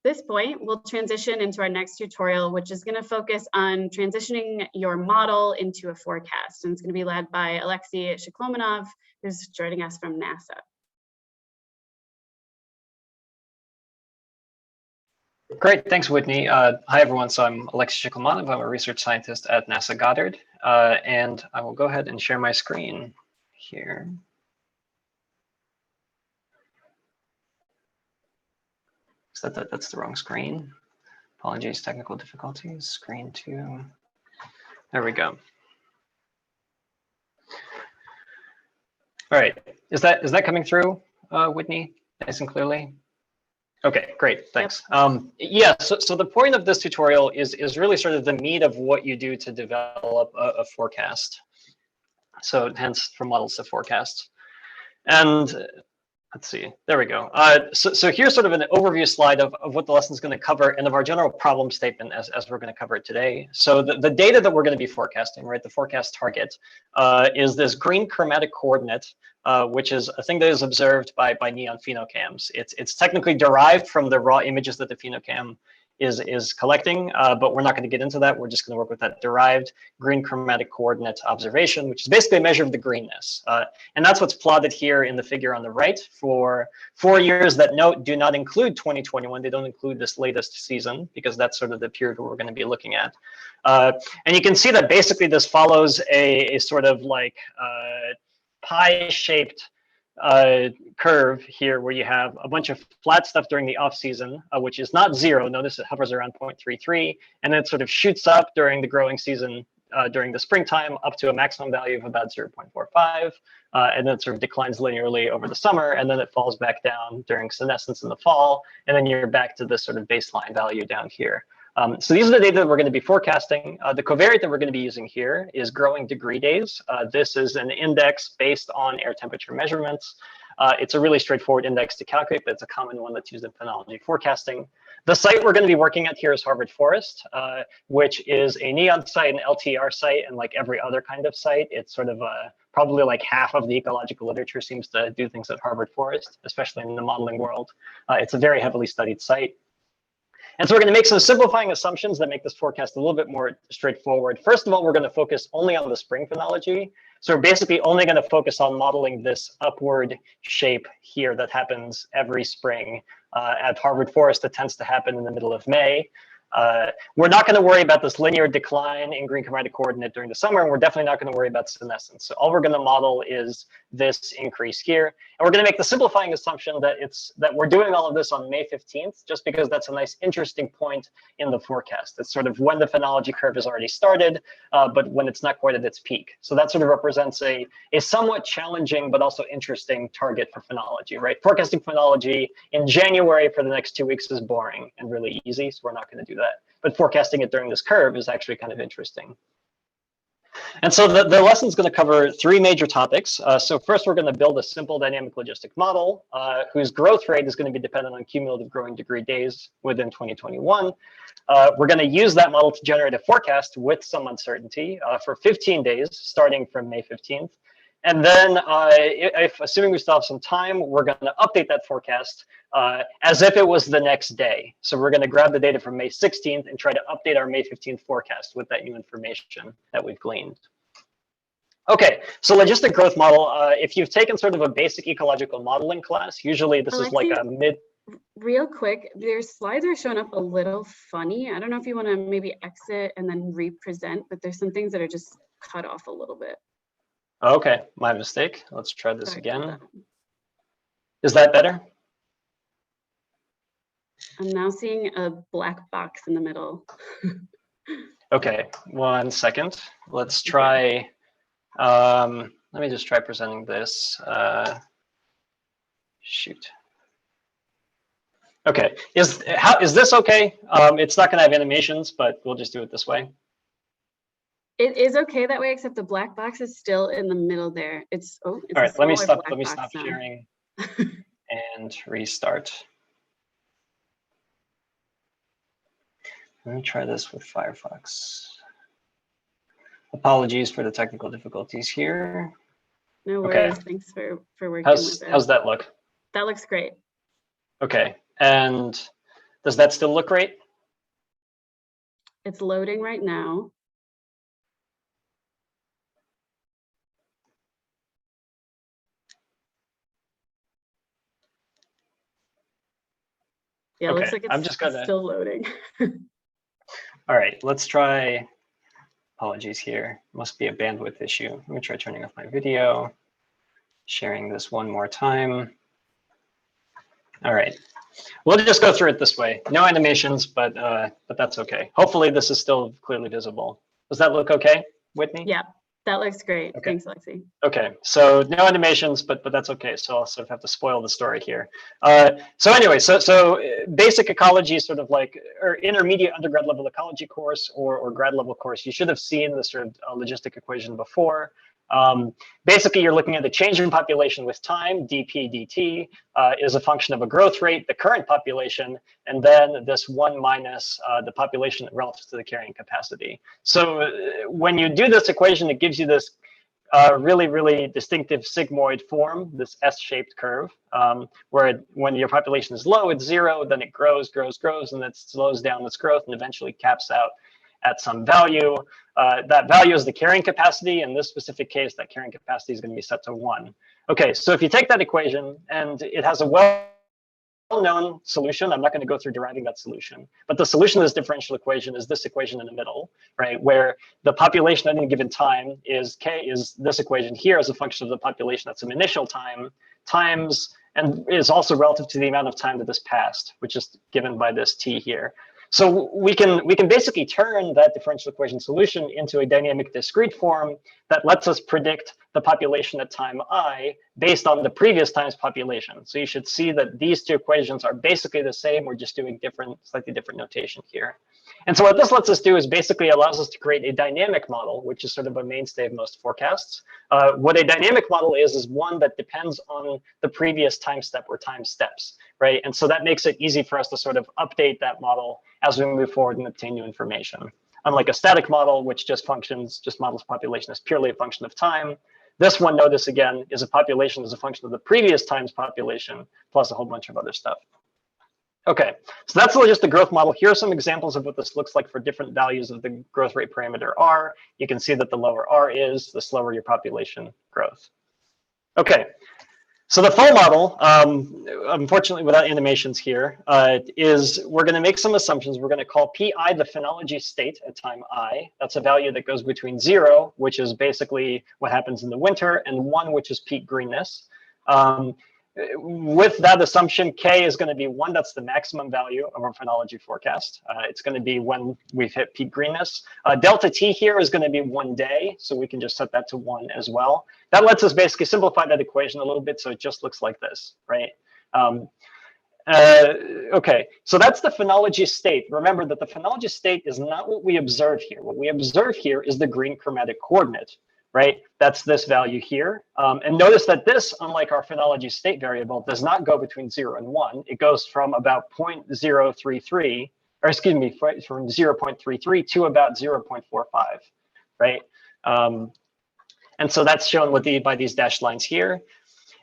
this point, we'll transition into our next tutorial, which is going to focus on transitioning your model into a forecast. And it's going to be led by Alexey Shiklomanov, who's joining us from NASA. Great, thanks, Whitney. Hi, everyone. So I'm Alexey Shiklomanov. I'm a research scientist at NASA Goddard, and I will go ahead and share my screen here. That's the wrong screen. Apologies, technical difficulties. Screen 2. There we go. All right, is that coming through, Whitney, nice and clearly? Okay, great, thanks. Yep. Yeah, so the point of this tutorial is really sort of the meat of what you do to develop a forecast. So hence from models to forecasts. And let's see, there we go. So here's sort of an overview slide of what the lesson is going to cover and of our general problem statement as we're going to cover it today. So the data that we're going to be forecasting, right, the forecast target, is this green chromatic coordinate, which is a thing that is observed by neon phenocams. It's technically derived from the raw images that the phenocam is collecting, but we're not going to get into that. We're just going to work with that derived green chromatic coordinate observation, which is basically a measure of the greenness. And that's what's plotted here in the figure on the right for 4 years that do not include 2021. They don't include this latest season because that's sort of the period we're going to be looking at. And you can see that basically this follows a sort of like pie-shaped curve here where you have a bunch of flat stuff during the off season, which is not 0. Notice it hovers around 0.33, and then it sort of shoots up during the growing season during the springtime up to a maximum value of about 0.45, and then it sort of declines linearly over the summer, and then it falls back down during senescence in the fall, and then you're back to this sort of baseline value down here. So these are the data that we're going to be forecasting. The covariate that we're going to be using here is growing degree days. This is an index based on air temperature measurements. It's a really straightforward index to calculate, but it's a common one that's used in phenology forecasting. The site we're going to be working at here is Harvard Forest, which is a NEON site, an LTR site, and like every other kind of site, it's sort of probably like half of the ecological literature seems to do things at Harvard Forest, especially in the modeling world. It's a very heavily studied site. And so we're going to make some simplifying assumptions that make this forecast a little bit more straightforward. First of all, we're going to focus only on the spring phenology. So we're basically only going to focus on modeling this upward shape here that happens every spring. At Harvard Forest, it tends to happen in the middle of May. We're not going to worry about this linear decline in green chromatic coordinate during the summer, and we're definitely not going to worry about senescence. So all we're going to model is this increase here. And we're going to make the simplifying assumption that we're doing all of this on May 15th, just because that's a nice, interesting point in the forecast. It's sort of when the phenology curve has already started, but when it's not quite at its peak. So that sort of represents a somewhat challenging, but also interesting target for phenology, right? Forecasting phenology in January for the next 2 weeks is boring and really easy, so we're not going to do that. But forecasting it during this curve is actually kind of interesting. And so the lesson is going to cover 3 major topics. So first, we're going to build a simple dynamic logistic model whose growth rate is going to be dependent on cumulative growing degree days within 2021. We're going to use that model to generate a forecast with some uncertainty for 15 days, starting from May 15th. And then, assuming we still have some time, we're going to update that forecast as if it was the next day. So we're going to grab the data from May 16th and try to update our May 15th forecast with that new information that we've gleaned. Okay, so logistic growth model, if you've taken sort of a basic ecological modeling class, usually this is like a mid... Real quick, your slides are showing up a little funny. I don't know if you want to maybe exit and then re-present, but there's some things that are just cut off a little bit. Okay, my mistake. Let's try this again. Is that better? I'm now seeing a black box in the middle. Okay, 1 second. Let's try, let me just try presenting this. Shoot. Okay, is this okay? It's not gonna have animations, but we'll just do it this way. It is okay that way, except the black box is still in the middle there. It's all right. Let me stop sharing and restart. Let me try this with Firefox. Apologies for the technical difficulties here. No worries. Okay. Thanks for working with it. How's that look? That looks great. Okay, and Does that still look right? It's loading right now. Yeah, it looks like it's still loading. All right, let's try, apologies here, must be a bandwidth issue. Let me try turning off my video, sharing this one more time. All right, we'll just go through it this way. No animations, but that's okay. Hopefully this is still clearly visible. Does that look okay, Whitney? Yeah, that looks great. Okay. Thanks, Alexey. Okay, so no animations, but that's okay. So I'll sort of have to spoil the story here. So anyway, so basic ecology is sort of like, or intermediate undergrad level ecology course or grad level course. You should have seen the sort of logistic equation before. Basically, you're looking at the change in population with time, dp dt, is a function of a growth rate, the current population, and then this 1 minus the population relative to the carrying capacity. So when you do this equation, it gives you this really distinctive sigmoid form, this S-shaped curve, where when your population is low, it's 0, then it grows, and it slows down its growth and eventually caps out at some value. That value is the carrying capacity. In this specific case, that carrying capacity is going to be set to 1. Okay, so if you take that equation, and it has a well-known solution, I'm not going to go through deriving that solution, but the solution to this differential equation is this equation in the middle, right, where the population at any given time is k is this equation here as a function of the population at some initial time times, and is also relative to the amount of time that this passed, which is given by this t here. So we can basically turn that differential equation solution into a dynamic discrete form that lets us predict the population at time I based on the previous time's population. So you should see that these two equations are basically the same. We're just doing slightly different notation here. And so what this lets us do is basically allows us to create a dynamic model, which is sort of a mainstay of most forecasts. What a dynamic model is one that depends on the previous time step or time steps, right? And so that makes it easy for us to sort of update that model as we move forward and obtain new information. Unlike a static model, which just models population as purely a function of time. This one, notice again, is a population as a function of the previous time's population, plus a whole bunch of other stuff. Okay, so that's just the growth model. Here are some examples of what this looks like for different values of the growth rate parameter R. You can see that the lower R is, the slower your population growth. Okay, so the full model, unfortunately without animations here, is we're going to make some assumptions. We're going to call Pi the phenology state at time I. That's a value that goes between 0, which is basically what happens in the winter, and 1, which is peak greenness. With that assumption, K is going to be 1. That's the maximum value of our phenology forecast. It's going to be when we've hit peak greenness. Delta T here is going to be 1 day, so we can just set that to 1 as well. That lets us basically simplify that equation a little bit, so it just looks like this, right? Okay, so that's the phenology state. Remember that the phenology state is not what we observe here. What we observe here is the green chromatic coordinate, right? That's this value here. And notice that this, unlike our phenology state variable, does not go between 0 and 1. It goes from about 0.033, or excuse me, from 0.33 to about 0.45, right? And so that's shown by these dashed lines here.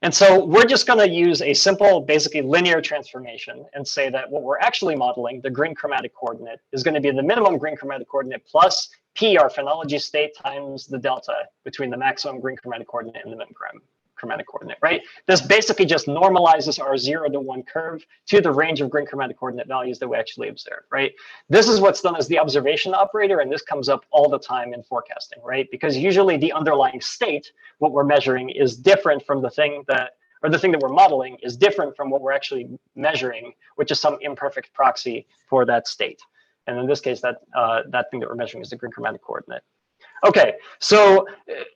And so we're just going to use a simple, basically linear transformation and say that what we're actually modeling, the green chromatic coordinate, is going to be the minimum green chromatic coordinate plus P, our phenology state, times the delta between the maximum green chromatic coordinate and the minimum chromatic coordinate, right? This basically just normalizes our 0 to 1 curve to the range of green chromatic coordinate values that we actually observe, right? This is what's done as the observation operator, and this comes up all the time in forecasting, right? Because usually the underlying state, what we're measuring, is different from the thing that we're modeling is different from what we're actually measuring, which is some imperfect proxy for that state. And in this case, that thing that we're measuring is the green chromatic coordinate. Okay, so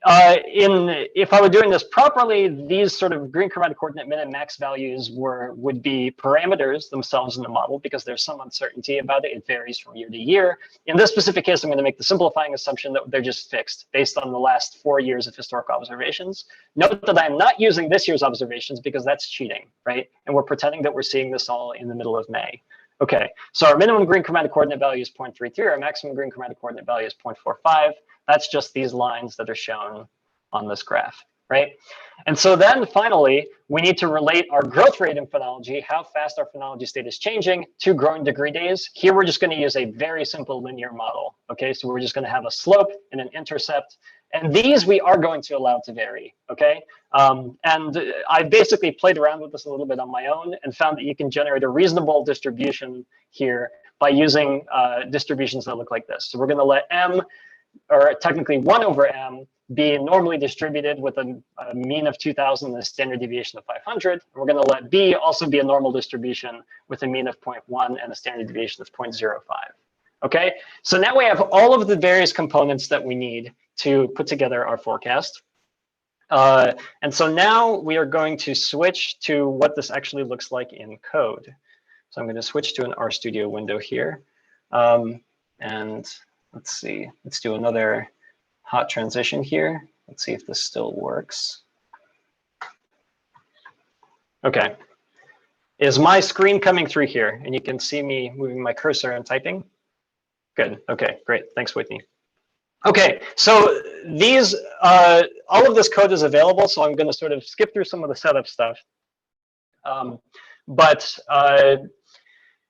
if I were doing this properly, these sort of green chromatic coordinate min and max values would be parameters themselves in the model because there's some uncertainty about it. It varies from year to year. In this specific case, I'm going to make the simplifying assumption that they're just fixed based on the last 4 years of historical observations. Note that I'm not using this year's observations because that's cheating, right? And we're pretending that we're seeing this all in the middle of May. Okay, so our minimum green chromatic coordinate value is 0.33. Our maximum green chromatic coordinate value is 0.45. That's just these lines that are shown on this graph, right? And so then finally, we need to relate our growth rate in phenology, how fast our phenology state is changing, to growing degree days. Here, we're just going to use a very simple linear model. Okay, so we're just going to have a slope and an intercept. And these we are going to allow to vary. Okay, and I basically played around with this a little bit on my own and found that you can generate a reasonable distribution here by using distributions that look like this. So we're going to let m, or technically 1 over m, be normally distributed with a mean of 2000 and a standard deviation of 500. And we're going to let b also be a normal distribution with a mean of 0.1 and a standard deviation of 0.05. Okay, so now we have all of the various components that we need to put together our forecast. And so now we are going to switch to what this actually looks like in code. So I'm going to switch to an RStudio window here. And let's see, let's do another hot transition here. Let's see if this still works. Okay. Is my screen coming through here? And you can see me moving my cursor and typing? Good. Okay, great. Thanks, Whitney. Okay, so these, all of this code is available, so I'm going to sort of skip through some of the setup stuff.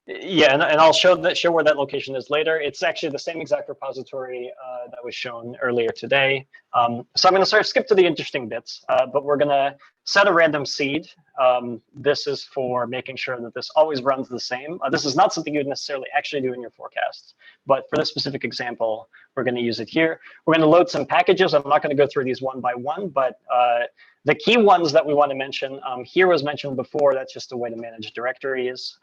Yeah, and I'll show where that location is later. It's actually the same exact repository that was shown earlier today. So I'm going to sort of skip to the interesting bits, but we're going to set a random seed. This is for making sure that this always runs the same. This is not something you would necessarily actually do in your forecasts, but for this specific example, we're going to use it here. We're going to load some packages. I'm not going to go through these one by one, but the key ones that we want to mention, here was mentioned before, that's just a way to manage directories.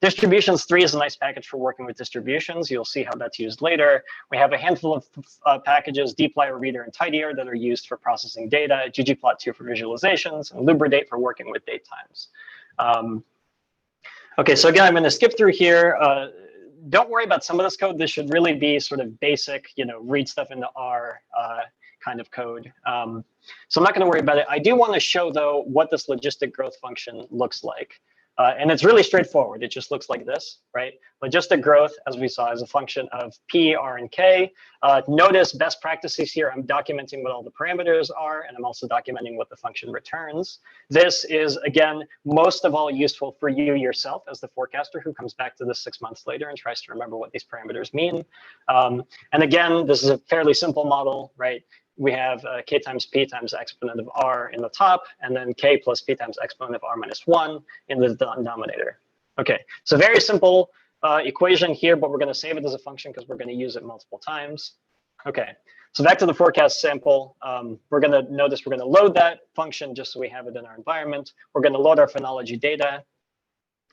Distributions 3 is a nice package for working with distributions. You'll see how that's used later. We have a handful of packages, dplyr, reader, and tidyr, that are used for processing data, ggplot2 for visualizations, and lubridate for working with date times. Okay, so again, I'm going to skip through here. Don't worry about some of this code. This should really be sort of basic, read stuff into R kind of code. So I'm not going to worry about it. I do want to show, though, what this logistic growth function looks like. And it's really straightforward. It just looks like this, right? Logistic growth, as we saw, is a function of P, R, and K. Notice best practices here. I'm documenting what all the parameters are, and I'm also documenting what the function returns. This is, again, most of all useful for you yourself as the forecaster who comes back to this 6 months later and tries to remember what these parameters mean. And again, this is a fairly simple model, right? We have k times p times exponent of r in the top, and then k plus p times exponent of r minus 1 in the denominator. Okay, so very simple equation here, but we're going to save it as a function because we're going to use it multiple times. Okay, so back to the forecast sample. We're going to notice we're going to load that function just so we have it in our environment. We're going to load our phenology data,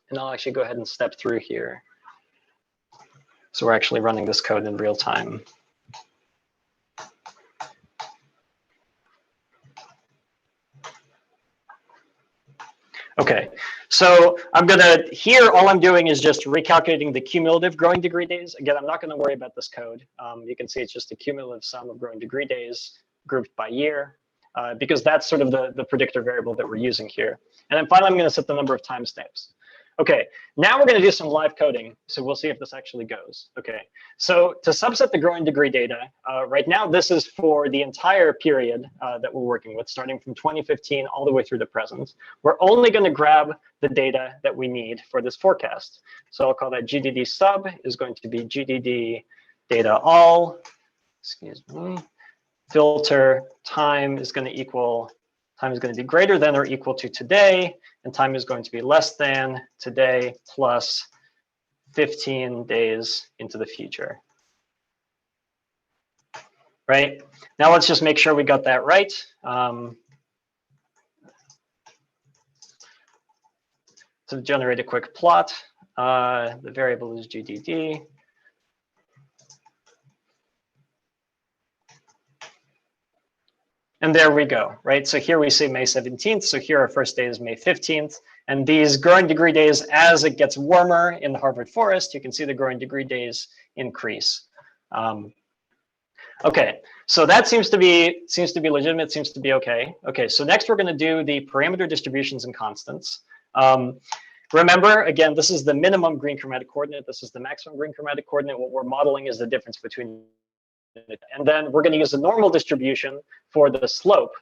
and I'll actually go ahead and step through here. So we're actually running this code in real time. Okay, so I'm gonna, here all I'm doing is just recalculating the cumulative growing degree days. Again, I'm not gonna worry about this code. You can see it's just a cumulative sum of growing degree days grouped by year, because that's sort of the predictor variable that we're using here. And then finally, I'm gonna set the number of timestamps. Okay, now we're gonna do some live coding, so we'll see if this actually goes. Okay, so to subset the growing degree data, right now this is for the entire period that we're working with, starting from 2015 all the way through the present. We're only gonna grab the data that we need for this forecast. So I'll call that GDD sub is going to be GDD data all, excuse me, filter time is gonna equal, time is going to be greater than or equal to today, and time is going to be less than today plus 15 days into the future. Right? Now let's just make sure we got that right. To generate a quick plot, the variable is GDD. And there we go, right? So here we say May 17th. So here our first day is May 15th. And these growing degree days, as it gets warmer in the Harvard forest, you can see the growing degree days increase. Okay, so that seems to be legitimate, seems to be okay. Okay, so next we're going to do the parameter distributions and constants. Remember, again, this is the minimum green chromatic coordinate. This is the maximum green chromatic coordinate. What we're modeling is the difference between. And then we're going to use the normal distribution for the slope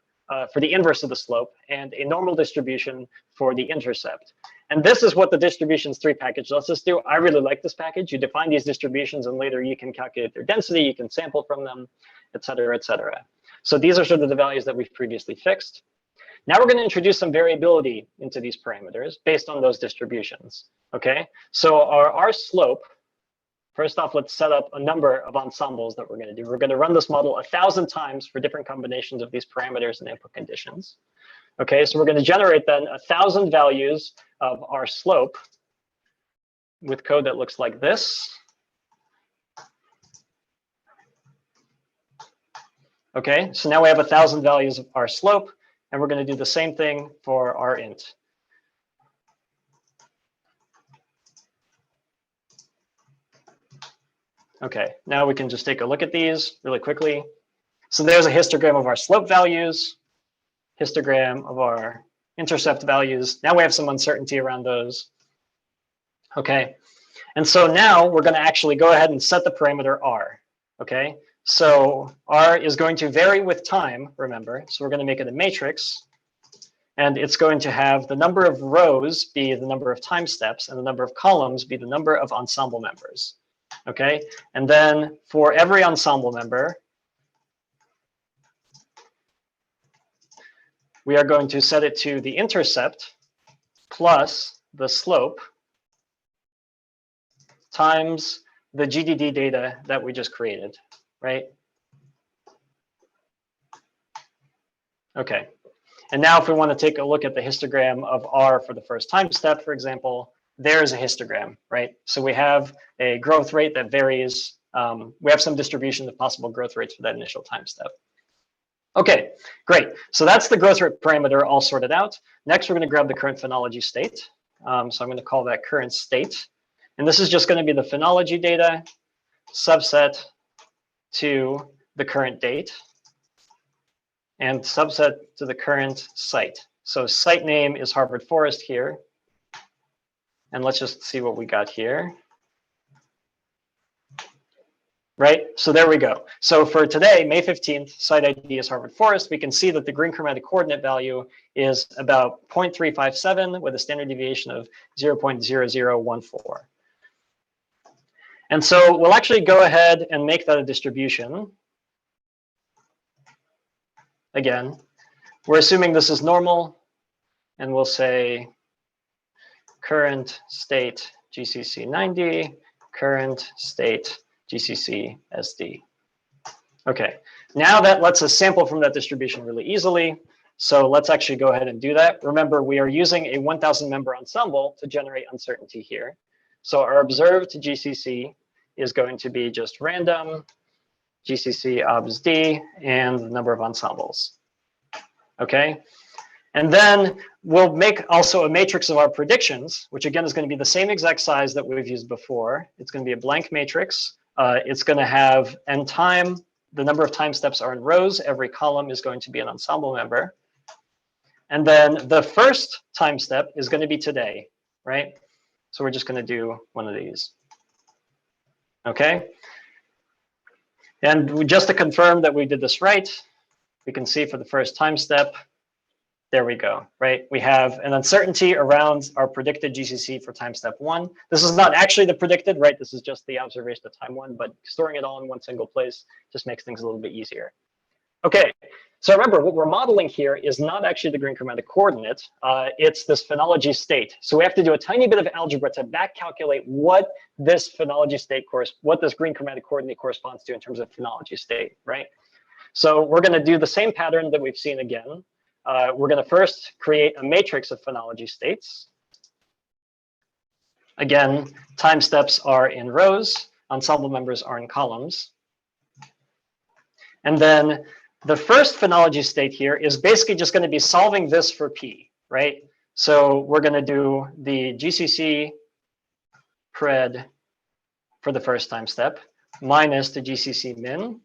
for the inverse of the slope, and a normal distribution for the intercept. And this is what the distributions 3 package lets us do. I really like this package. You define these distributions, and later you can calculate their density, you can sample from them, et cetera, et cetera. So these are sort of the values that we've previously fixed. Now we're going to introduce some variability into these parameters based on those distributions. Okay, so our R slope, first off, let's set up a number of ensembles that we're going to do. We're going to run this model 1,000 times for different combinations of these parameters and input conditions. Okay, so we're going to generate then 1,000 values of our slope with code that looks like this. Okay, so now we have 1,000 values of our slope, and we're going to do the same thing for our int. Okay, now we can just take a look at these really quickly. So there's a histogram of our slope values, histogram of our intercept values. Now we have some uncertainty around those. Okay, and so now we're going to actually go ahead and set the parameter R. Okay, so R is going to vary with time, remember. So we're going to make it a matrix, and it's going to have the number of rows be the number of time steps, and the number of columns be the number of ensemble members. Okay, and then for every ensemble member, we are going to set it to the intercept plus the slope times the GDD data that we just created, right? Okay, and now if we want to take a look at the histogram of R for the first time step, for example, there's a histogram, right? So we have a growth rate that varies. We have some distribution of possible growth rates for that initial time step. Okay, great. So that's the growth rate parameter all sorted out. Next, we're going to grab the current phenology state. So I'm going to call that current state. And this is just going to be the phenology data subset to the current date and subset to the current site. So site name is Harvard Forest here. And let's just see what we got here. Right, so there we go. So for today, May 15th, site ID is Harvard Forest. We can see that the green chromatic coordinate value is about 0.357 with a standard deviation of 0.0014. And so we'll actually go ahead and make that a distribution. Again, we're assuming this is normal, and we'll say current state GCC 90, current state GCC SD. Okay, now that lets us sample from that distribution really easily. So let's actually go ahead and do that. Remember, we are using a 1,000 member ensemble to generate uncertainty here. So our observed GCC is going to be just random GCC obs D and the number of ensembles. Okay, and then we'll make also a matrix of our predictions, which again is going to be the same exact size that we've used before. It's going to be a blank matrix. It's going to have n time. The number of time steps are in rows. Every column is going to be an ensemble member. And then the first time step is going to be today, right? So we're just going to do one of these. Okay. And just to confirm that we did this right, we can see for the first time step, there we go, right? We have an uncertainty around our predicted GCC for time step 1. This is not actually the predicted, right? This is just the observation of time 1, but storing it all in one single place just makes things a little bit easier. Okay, so remember, what we're modeling here is not actually the green chromatic coordinate. It's this phenology state. So we have to do a tiny bit of algebra to back calculate what this phenology state what this green chromatic coordinate corresponds to in terms of phenology state, right? So we're going to do the same pattern that we've seen again. We're going to first create a matrix of phenology states. Again, time steps are in rows, ensemble members are in columns. And then the first phenology state here is basically just going to be solving this for P, right? So we're going to do the GCC pred for the first time step minus the GCC min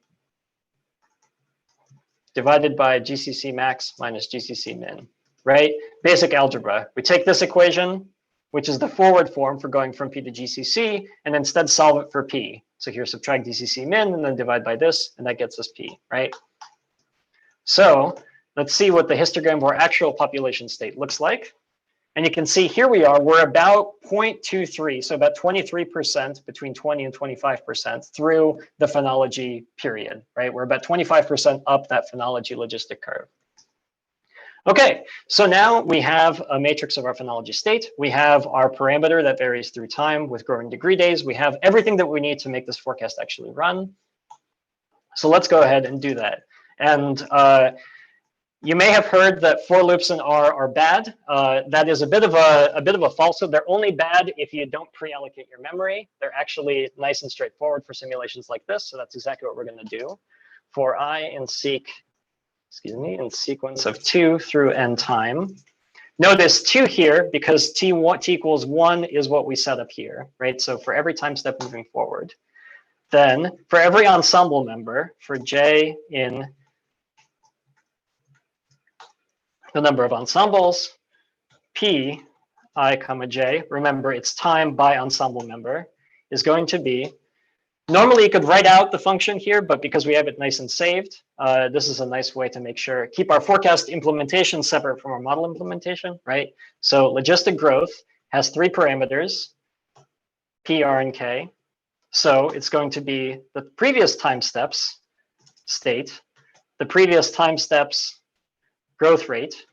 divided by GCC max minus GCC min, right? Basic algebra. We take this equation, which is the forward form for going from P to GCC, and instead solve it for P. So here, subtract GCC min and then divide by this, and that gets us P, right? So let's see what the histogram of our actual population state looks like. And you can see here we are, we're about 0.23, so about 23%, between 20 and 25% through the phenology period, right? We're about 25% up that phenology logistic curve. Okay, so now we have a matrix of our phenology state. We have our parameter that varies through time with growing degree days. We have everything that we need to make this forecast actually run. So let's go ahead and do that. And you may have heard that for loops in R are bad. That is a bit of a falsehood. They're only bad if you don't pre-allocate your memory. They're actually nice and straightforward for simulations like this. So that's exactly what we're going to do. For I in sequence of 2 through n time. Notice 2 here because t equals 1 is what we set up here, right? So for every time step moving forward. Then for every ensemble member, for j in the number of ensembles, p I comma j, remember it's time by ensemble member, is going to be, normally you could write out the function here, but because we have it nice and saved, this is a nice way to make sure, keep our forecast implementation separate from our model implementation, right? So logistic growth has 3 parameters, p, r, and k. So it's going to be the previous time steps state, the previous time steps growth rate,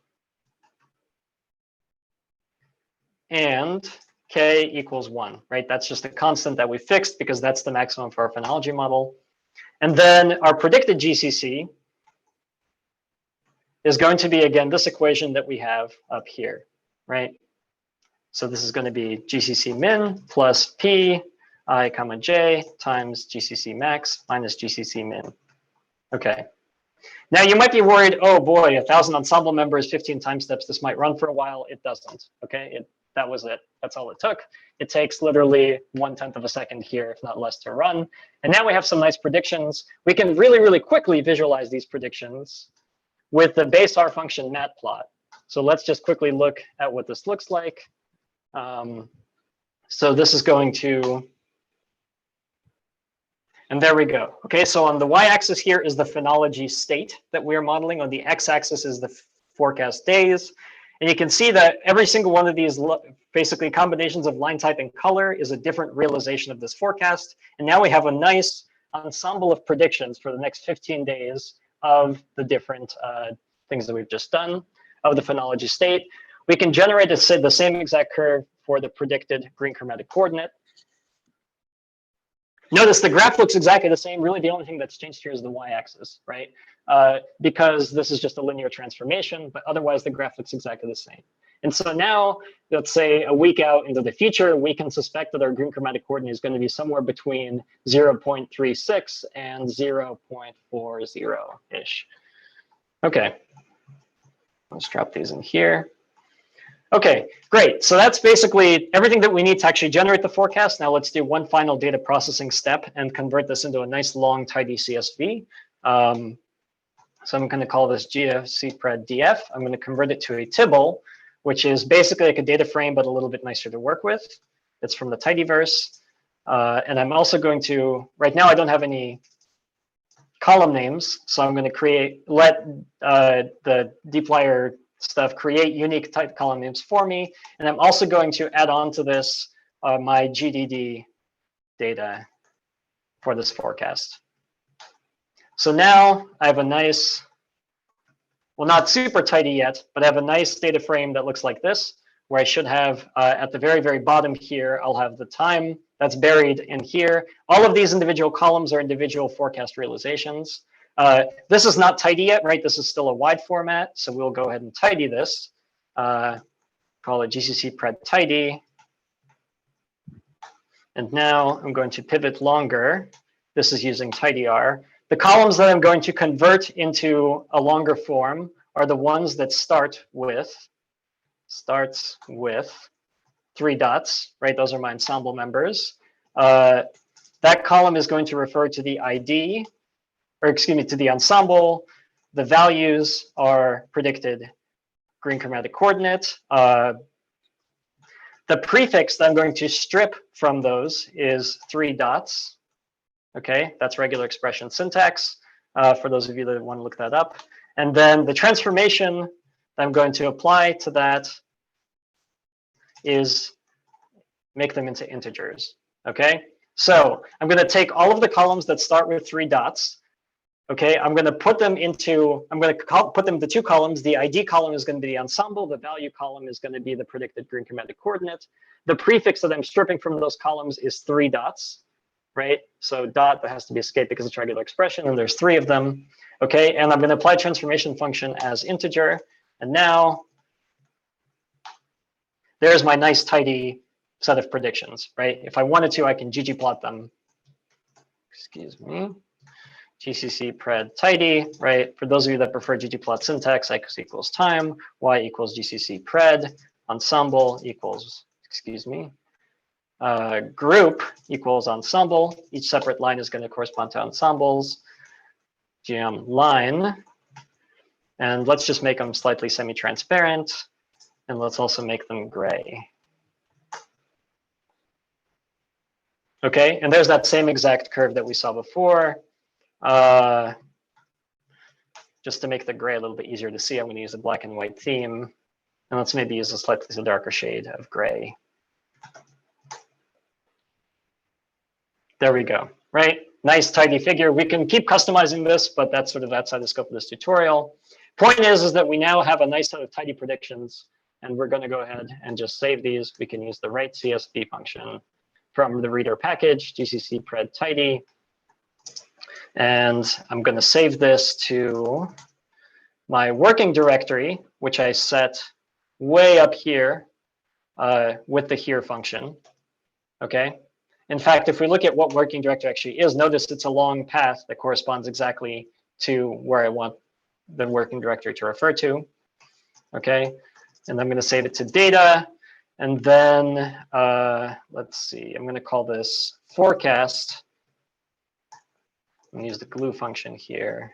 and k equals 1, right? That's just a constant that we fixed because that's the maximum for our phenology model. And then our predicted GCC is going to be, again, this equation that we have up here, right? So this is going to be GCC min plus p I comma j times GCC max minus GCC min. Okay. Now you might be worried, oh boy, 1,000 ensemble members, 15 time steps, this might run for a while. It doesn't, okay? That was it. That's all it took. It takes literally 1/10 of a second here, if not less, to run. And now we have some nice predictions. We can really, really quickly visualize these predictions with the base R function matplot. So let's just quickly look at what this looks like. So this is going to, and there we go. Okay, so on the y-axis here is the phenology state that we are modeling. On the x-axis is the forecast days. And you can see that every single one of these basically combinations of line type and color is a different realization of this forecast. And now we have a nice ensemble of predictions for the next 15 days of the different things that we've just done of the phenology state. We can generate the same exact curve for the predicted green chromatic coordinate. Notice the graph looks exactly the same. Really, the only thing that's changed here is the y-axis, right? Because this is just a linear transformation, but otherwise the graph looks exactly the same. And so now, let's say a week out into the future, we can suspect that our green chromatic coordinate is going to be somewhere between 0.36 and 0.40-ish. Okay, let's drop these in here. Okay, great. So that's basically everything that we need to actually generate the forecast. Now let's do one final data processing step and convert this into a nice long tidy CSV. So I'm going to call this GFCPred DF. I'm going to convert it to a tibble, which is basically like a data frame, but a little bit nicer to work with. It's from the tidyverse. And I'm also going to, right now I don't have any column names, so I'm going to let the dplyr stuff create unique type column names for me. And I'm also going to add on to this my GDD data for this forecast. So now I have a nice, well, not super tidy yet, but I have a nice data frame that looks like this, where I should have at the very, very bottom here, I'll have the time that's buried in here. All of these individual columns are individual forecast realizations. This is not tidy yet, right? This is still a wide format, so we'll go ahead and tidy this. Call it GCCPred tidy. And now I'm going to pivot longer. This is using tidyr. The columns that I'm going to convert into a longer form are the ones that starts with 3 dots, right? Those are my ensemble members. That column is going to refer to the ID, or excuse me, to the ensemble. The values are predicted green chromatic coordinate. The prefix that I'm going to strip from those is 3 dots. Okay, that's regular expression syntax for those of you that want to look that up. And then the transformation that I'm going to apply to that is make them into integers, okay? So I'm going to take all of the columns that start with 3 dots. Okay, I'm going to put them into, put them into 2 columns. The ID column is going to be the ensemble. The value column is going to be the predicted green chromatic coordinate. The prefix that I'm stripping from those columns is 3 dots, right? So dot, that has to be escaped because it's a regular expression, and there's 3 of them. Okay, and I'm going to apply transformation function as integer. And now there's my nice tidy set of predictions, right? If I wanted to, I can ggplot them. Excuse me. GCC pred tidy, right? For those of you that prefer ggplot syntax, x equals time, y equals GCC pred, ensemble equals, excuse me, group equals ensemble. Each separate line is going to correspond to ensembles. Gem line, and let's just make them slightly semi-transparent, and let's also make them gray. Okay, and there's that same exact curve that we saw before. Just to make the gray a little bit easier to see, I'm going to use a black and white theme. And let's maybe use a slightly darker shade of gray. There we go, right? Nice, tidy figure. We can keep customizing this, but that's sort of outside the scope of this tutorial. Point is that we now have a nice set of tidy predictions, and we're going to go ahead and just save these. We can use the write CSV function from the reader package, GCC pred tidy. And I'm going to save this to my working directory, which I set way up here with the here function. Okay. In fact, if we look at what working directory actually is, notice it's a long path that corresponds exactly to where I want the working directory to refer to. Okay. And I'm going to save it to data. And then let's see, I'm going to call this forecast. I'm going to use the glue function here.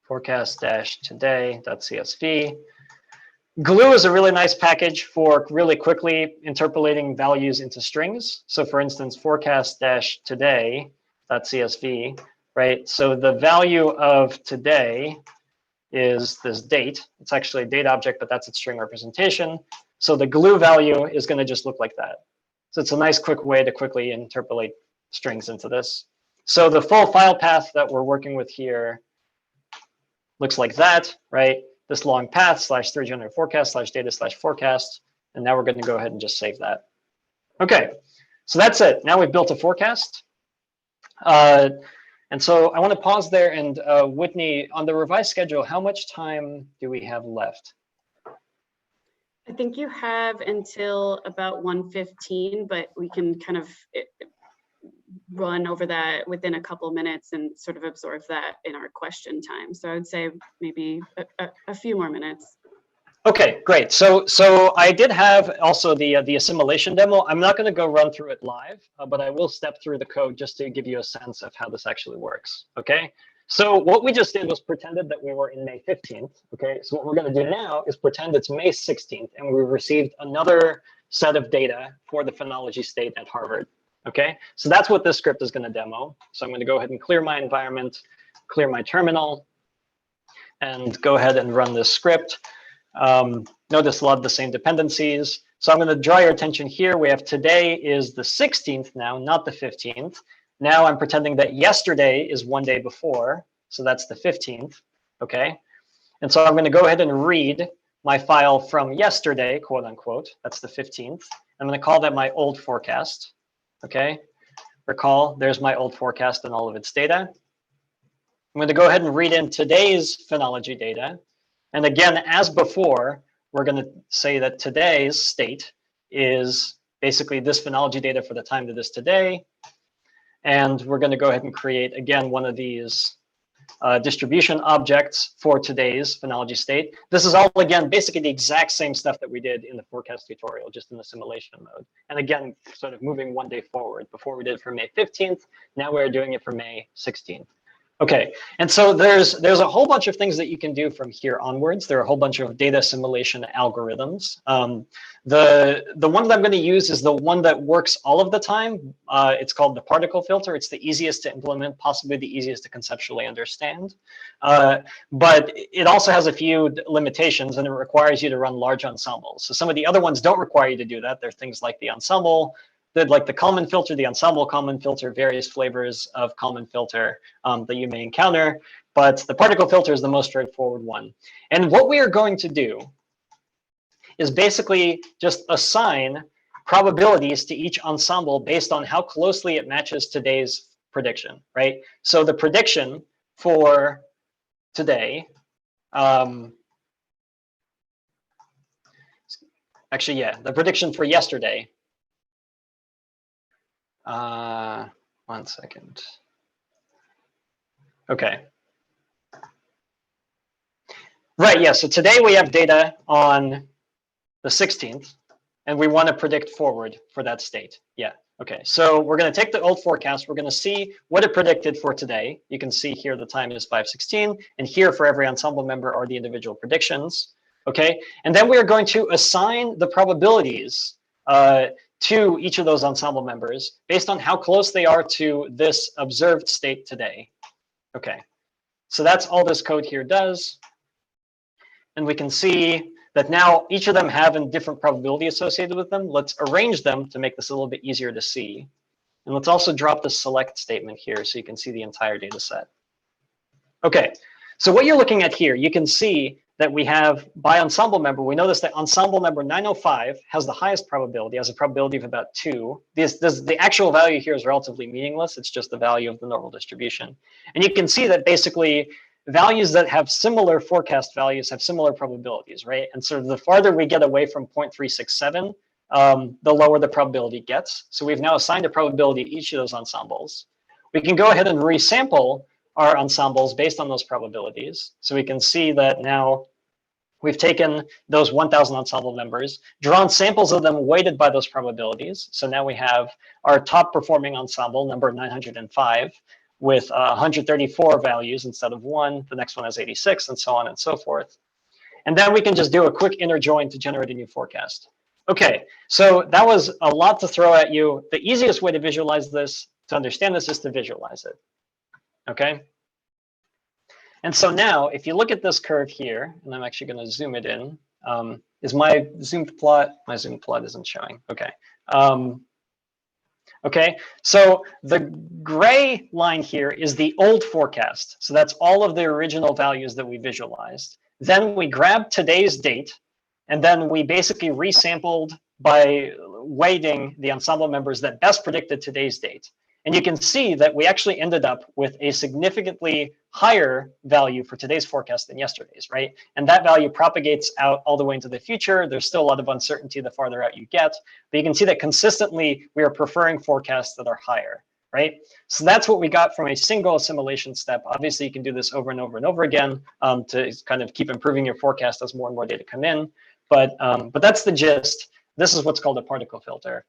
Forecast-today.csv. Glue is a really nice package for really quickly interpolating values into strings. So for instance, forecast-today.csv, right? So the value of today is this date. It's actually a date object, but that's its string representation. So the glue value is going to just look like that. So it's a nice quick way to quickly interpolate strings into this. So the full file path that we're working with here looks like that, right? This long path /300 forecast /data/forecast. And now we're going to go ahead and just save that. Okay, so that's it. Now we've built a forecast. And so I want to pause there. And Whitney, on the revised schedule, how much time do we have left? I think you have until about 1:15, but we can kind of run over that within a couple minutes and sort of absorb that in our question time. So I would say maybe a few more minutes. Okay, great. So I did have also the assimilation demo. I'm not going to go run through it live, but I will step through the code just to give you a sense of how this actually works. Okay. So what we just did was pretended that we were in May 15th. Okay. So what we're going to do now is pretend it's May 16th, and we received another set of data for the phenology state at Harvard. Okay. So that's what this script is going to demo. So I'm going to go ahead and clear my environment, clear my terminal, and go ahead and run this script. Notice a lot of the same dependencies. So I'm going to draw your attention here. We have today is the 16th now, not the 15th. Now I'm pretending that yesterday is one day before. So that's the 15th. Okay. And so I'm going to go ahead and read my file from yesterday, quote unquote. That's the 15th. I'm going to call that my old forecast. Okay. Recall, there's my old forecast and all of its data. I'm going to go ahead and read in today's phenology data. And again, as before, we're going to say that today's state is basically this phenology data for the time that is today. And we're going to go ahead and create, again, one of these distribution objects for today's phenology state. This is all, again, basically the exact same stuff that we did in the forecast tutorial, just in the simulation mode. And again, sort of moving one day forward. Before we did it for May 15th, now we're doing it for May 16th. Okay, and so there's a whole bunch of things that you can do from here onwards. There are a whole bunch of data assimilation algorithms. The one that I'm going to use is the one that works all of the time. It's called the particle filter. It's the easiest to implement, possibly the easiest to conceptually understand. But it also has a few limitations, and it requires you to run large ensembles. So some of the other ones don't require you to do that. There are things like the ensemble, like the Kalman filter, the ensemble Kalman filter, various flavors of Kalman filter that you may encounter, but the particle filter is the most straightforward one. And what we are going to do is basically just assign probabilities to each ensemble based on how closely it matches today's prediction, right? So the prediction for today, actually, yeah, the prediction for yesterday. One second. Okay. Right, yeah, so today we have data on the 16th, and we want to predict forward for that state. Yeah, okay. So we're going to take the old forecast. We're going to see what it predicted for today. You can see here the time is 5:16, and here for every ensemble member are the individual predictions. Okay, and then we are going to assign the probabilities to each of those ensemble members based on how close they are to this observed state today. Okay, so that's all this code here does. And we can see that now each of them have a different probability associated with them. Let's arrange them to make this a little bit easier to see. And let's also drop the select statement here so you can see the entire data set. Okay, so what you're looking at here, you can see that we have by ensemble member, we notice that ensemble member 905 has the highest probability, has a probability of about 2. The actual value here is relatively meaningless. It's just the value of the normal distribution. And you can see that basically values that have similar forecast values have similar probabilities, right? And so the farther we get away from 0.367, the lower the probability gets. So we've now assigned a probability to each of those ensembles. We can go ahead and resample our ensembles based on those probabilities. So we can see that now we've taken those 1,000 ensemble members, drawn samples of them weighted by those probabilities. So now we have our top performing ensemble, number 905, with 134 values instead of 1. The next one has 86, and so on and so forth. And then we can just do a quick inner join to generate a new forecast. Okay, so that was a lot to throw at you. The easiest way to visualize this, to understand this, is to visualize it. Okay? And so now, if you look at this curve here, and I'm actually going to zoom it in, is my zoomed plot? My zoomed plot isn't showing. Okay. Okay, so the gray line here is the old forecast. So that's all of the original values that we visualized. Then we grabbed today's date, and then we basically resampled by weighting the ensemble members that best predicted today's date. And you can see that we actually ended up with a significantly higher value for today's forecast than yesterday's, right? And that value propagates out all the way into the future. There's still a lot of uncertainty the farther out you get, but you can see that consistently we are preferring forecasts that are higher, right? So that's what we got from a single assimilation step. Obviously, you can do this over and over and over again to kind of keep improving your forecast as more and more data come in. But that's the gist. This is what's called a particle filter.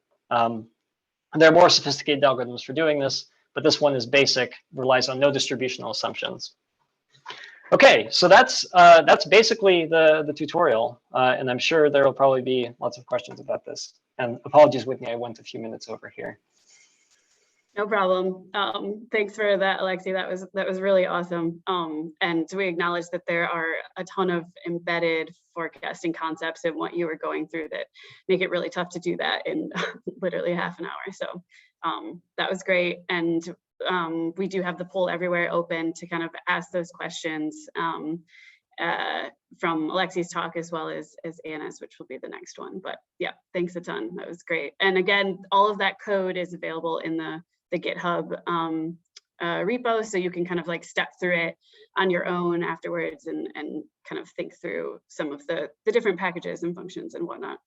There are more sophisticated algorithms for doing this, but this one is basic, relies on no distributional assumptions. Okay, so that's basically the tutorial, and I'm sure there will probably be lots of questions about this. And apologies with me, I went a few minutes over here. No problem. Thanks for that, Alexey. That was really awesome. And we acknowledge that there are a ton of embedded forecasting concepts in what you were going through that make it really tough to do that in literally half an hour. So that was great. And we do have the poll everywhere open to kind of ask those questions from Alexey's talk as well as Anna's, which will be the next one. But yeah, thanks a ton. That was great. And again, all of that code is available in the GitHub repo, so you can kind of like step through it on your own afterwards and kind of think through some of the different packages and functions and whatnot.